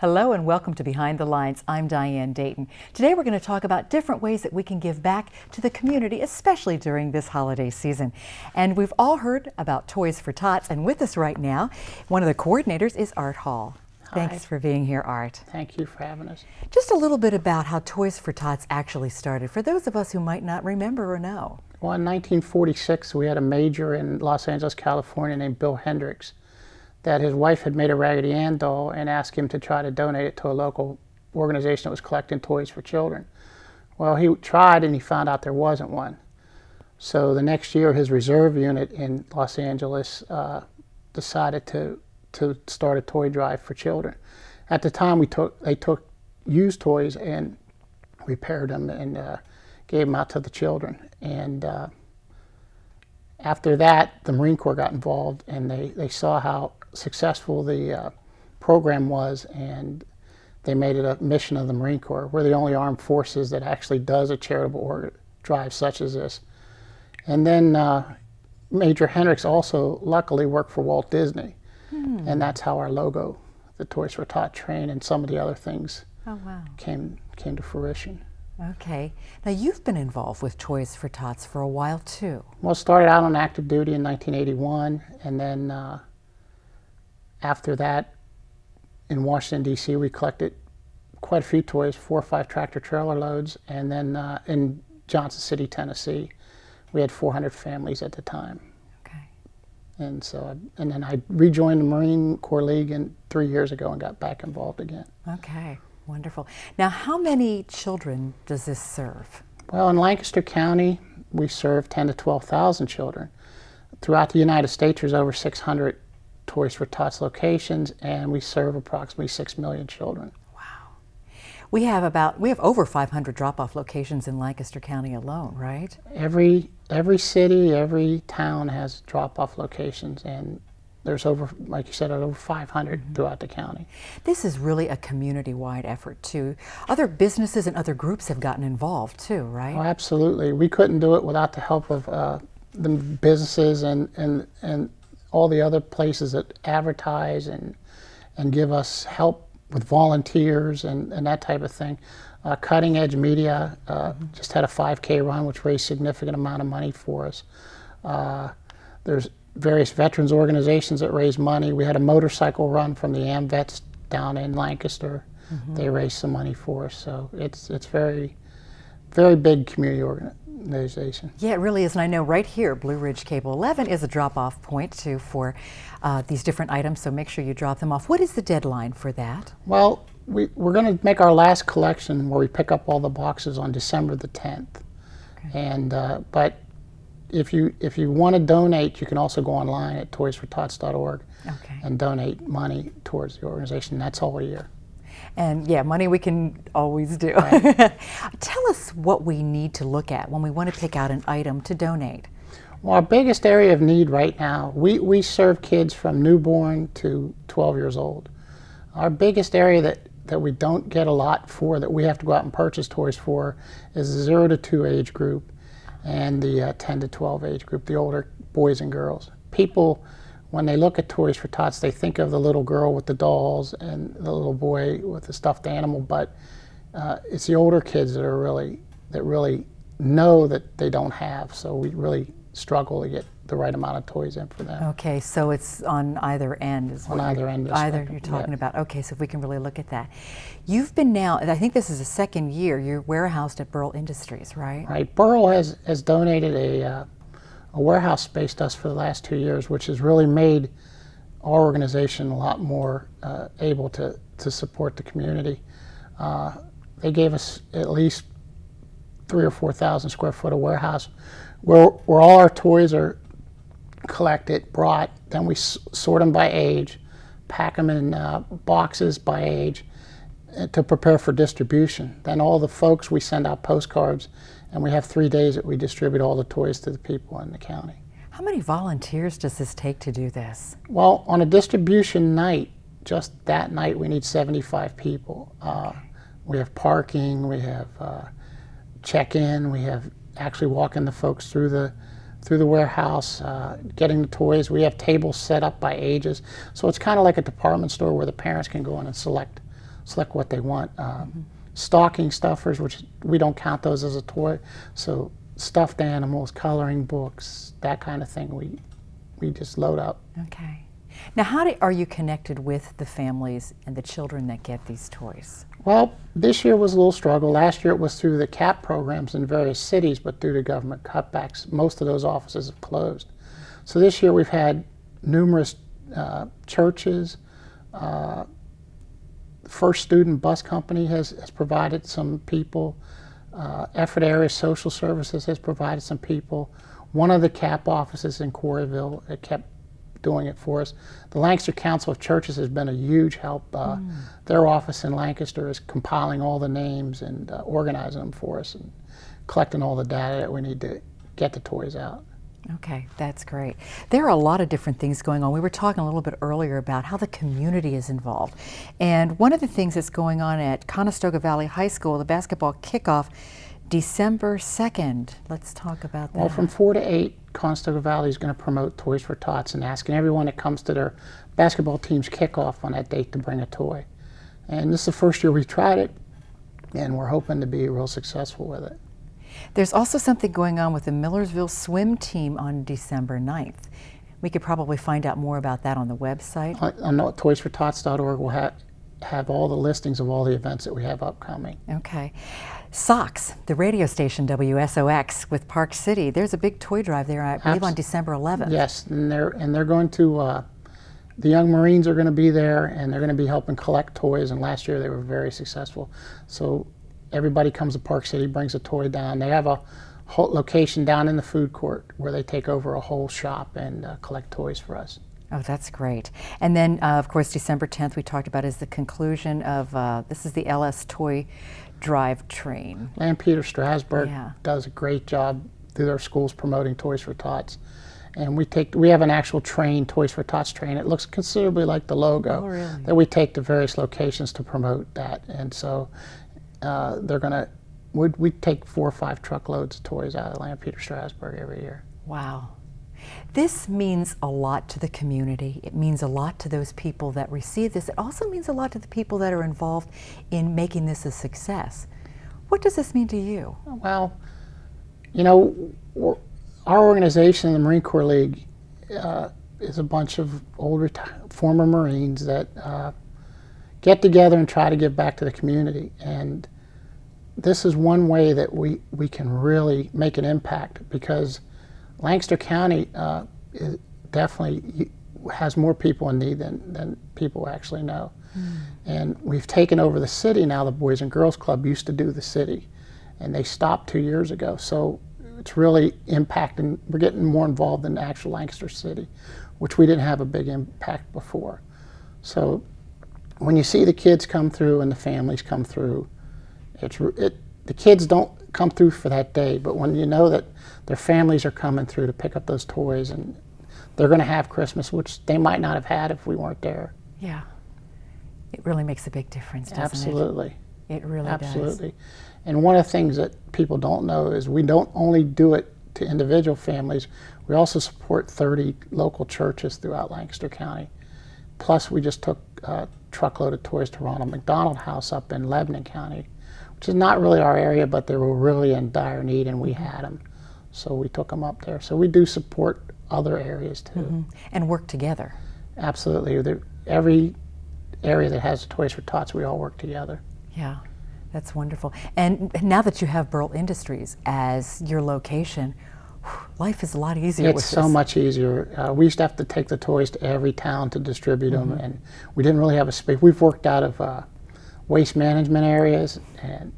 Hello and welcome to Behind the Lines. I'm Diane Dayton. Today we're going to talk about different ways that we can give back to the community, especially during this holiday season. And we've all heard about Toys for Tots, and with us right now, one of the coordinators is Art Hall. Hi. Thanks for being here, Art. Thank you for having us. Just a little bit about how Toys for Tots actually started, for those of us who might not remember or know. Well, in 1946, we had a major in Los Angeles, California named Bill Hendricks, that his wife had made a Raggedy Ann doll and asked him to try to donate it to a local organization that was collecting toys for children. Well, he tried and he found out there wasn't one. So the next year, his reserve unit in Los Angeles decided to start a toy drive for children. At the time, they took used toys and repaired them and gave them out to the children. And after that, the Marine Corps got involved, and they saw how successful the program was, and they made it a mission of the Marine Corps. We're the only armed forces that actually does a charitable drive such as this. And then Major Hendricks also luckily worked for Walt Disney, and that's how our logo, the Toys for Tots train, and some of the other things came to fruition. Okay. Now you've been involved with Toys for Tots for a while too. Well, started out on active duty in 1981, and then after that, in Washington, D.C., we collected quite a few toys, 4 or 5 tractor trailer loads, and then in Johnson City, Tennessee, we had 400 families at the time. Okay. And then I rejoined the Marine Corps League 3 years ago and got back involved again. Okay. Wonderful. Now, how many children does this serve? Well, in Lancaster County, we serve 10 to 12,000 children. Throughout the United States, there's over 600 Toys for Tots locations, and we serve approximately 6 million children. Wow. We have over 500 drop-off locations in Lancaster County alone, right? Every city, every town has drop-off locations, and there's over, like you said, over 500 throughout the county. This is really a community-wide effort too. Other businesses and other groups have gotten involved too, right? Oh, absolutely. We couldn't do it without the help of the businesses and all the other places that advertise and give us help with volunteers and that type of thing. Cutting Edge Media just had a 5K run, which raised a significant amount of money for us. There's various veterans organizations that raise money. We had a motorcycle run from the AmVets down in Lancaster. They raised some money for us. So it's very, very big community organization. Yeah, it really is. And I know right here, Blue Ridge Cable 11 is a drop-off point too for these different items. So make sure you drop them off. What is the deadline for that? Well, we're going to make our last collection where we pick up all the boxes on December the 10th. Okay. And but if you want to donate, you can also go online at toysfortots.org and donate money towards the organization. That's all year. And yeah, money we can always do. Right. Tell us what we need to look at when we want to pick out an item to donate. Well, our biggest area of need right now, we serve kids from newborn to 12 years old. Our biggest area that we don't get a lot for, that we have to go out and purchase toys for, is the 0 to 2 age group and the 10 to 12 age group, the older boys and girls. People, when they look at Toys for Tots, they think of the little girl with the dolls and the little boy with the stuffed animal, but it's the older kids that really know that they don't have, so we really struggle to get the right amount of toys in for them. Okay, so it's on either end. On either end. Either you're talking about. Okay, so if we can really look at that. You've been now, I think this is the second year, you're warehoused at Burl Industries, right? Right. Burl has donated a warehouse space to us for the last 2 years, which has really made our organization a lot more able to support the community. They gave us at least 3,000 or 4,000 square foot of warehouse where all our toys are collected, brought, then we sort them by age, pack them in boxes by age to prepare for distribution. Then all the folks, we send out postcards, and we have 3 days that we distribute all the toys to the people in the county. How many volunteers does this take to do this? Well, on a distribution night, just that night, we need 75 people. We have parking, we have check-in, we have actually walking the folks through the warehouse, getting the toys. We have tables set up by ages. So it's kind of like a department store where the parents can go in and select select what they want. Stocking stuffers, which we don't count those as a toy, so stuffed animals, coloring books, that kind of thing, we just load up. Okay. Now, are you connected with the families and the children that get these toys? Well, this year was a little struggle. Last year it was through the CAP programs in various cities, but due to government cutbacks, most of those offices have closed. So this year we've had numerous churches. First Student Bus Company has provided some people. Effort Area Social Services has provided some people. One of the CAP offices in Coreyville kept doing it for us. The Lancaster Council of Churches has been a huge help. Their office in Lancaster is compiling all the names and organizing them for us and collecting all the data that we need to get the toys out. Okay, that's great. There are a lot of different things going on. We were talking a little bit earlier about how the community is involved. And one of the things that's going on at Conestoga Valley High School, the basketball kickoff, December 2nd. Let's talk about that. Well, from 4 to 8, Conestoga Valley is going to promote Toys for Tots and asking everyone that comes to their basketball team's kickoff on that date to bring a toy. And this is the first year we've tried it, and we're hoping to be real successful with it. There's also something going on with the Millersville swim team on December 9th. We could probably find out more about that on the website. On toysfortots.org we'll have all the listings of all the events that we have upcoming. Okay. Sox, the radio station WSOX with Park City. There's a big toy drive there, I believe, on December 11th. Yes, and they're going to, the young Marines are going to be there, and they're going to be helping collect toys, and last year they were very successful. So everybody comes to Park City, brings a toy down. They have a whole location down in the food court where they take over a whole shop and collect toys for us. Oh, that's great. And then, of course, December 10th we talked about is the conclusion of, this is the LS Toy Drive Train. Lampeter Strasburg does a great job through their schools promoting Toys for Tots. And we have an actual train, Toys for Tots train. It looks considerably like the logo that we take to various locations to promote that. And so we take 4 or 5 truckloads of toys out of Lampeter Strasburg every year. Wow. This means a lot to the community. It means a lot to those people that receive this. It also means a lot to the people that are involved in making this a success. What does this mean to you? Well, you know, our organization, the Marine Corps League, is a bunch of former Marines that get together and try to give back to the community. And this is one way that we can really make an impact, because Lancaster County definitely has more people in need than people actually know. And we've taken over the city now. The Boys and Girls Club used to do the city, and they stopped 2 years ago. So it's really impacting. We're getting more involved in the actual Lancaster city, which we didn't have a big impact before. So when you see the kids come through and the families come through, the kids don't come through for that day, but when you know that their families are coming through to pick up those toys, and they're going to have Christmas, which they might not have had if we weren't there. Yeah. It really makes a big difference, doesn't Absolutely. it? It really Absolutely. does. And one of the things that people don't know is we don't only do it to individual families, we also support 30 local churches throughout Lancaster County. Plus, we just took a truckload of toys to Ronald McDonald House up in Lebanon County, which is not really our area, but they were really in dire need, and we had them. So we took them up there. So we do support other areas too. And work together. Absolutely. Every area that has Toys for Tots, we all work together. Yeah, that's wonderful. And now that you have Burl Industries as your location, life is a lot easier with this. It's so much easier. We used to have to take the toys to every town to distribute them, and we didn't really have a space. We've worked out of waste management areas, and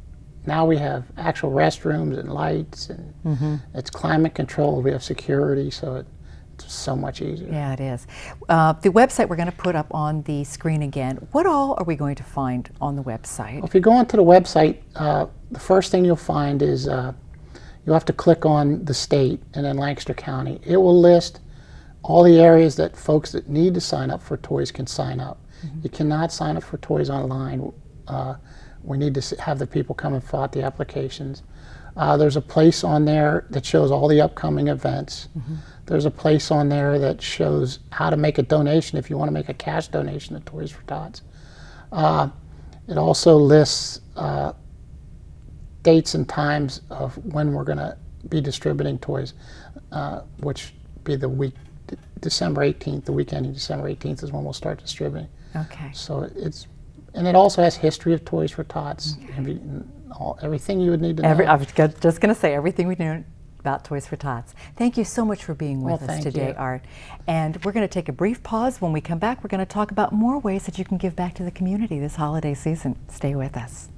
now we have actual restrooms and lights, and it's climate controlled. We have security, so it's so much easier. Yeah, it is. The website we're going to put up on the screen again. What all are we going to find on the website? Well, if you go onto the website, the first thing you'll find is you'll have to click on the state and then Lancaster County. It will list all the areas that folks that need to sign up for toys can sign up. You cannot sign up for toys online. We need to have the people come and fill out the applications. There's a place on there that shows all the upcoming events. There's a place on there that shows how to make a donation if you want to make a cash donation to Toys for Tots. It also lists dates and times of when we're going to be distributing toys, which be the week, December 18th, the weekend of December 18th is when we'll start distributing. Okay. So and it also has history of Toys for Tots, everything you would need to know. I was just going to say everything we knew about Toys for Tots. Thank you so much for being with us today, Art. And we're going to take a brief pause. When we come back, we're going to talk about more ways that you can give back to the community this holiday season. Stay with us.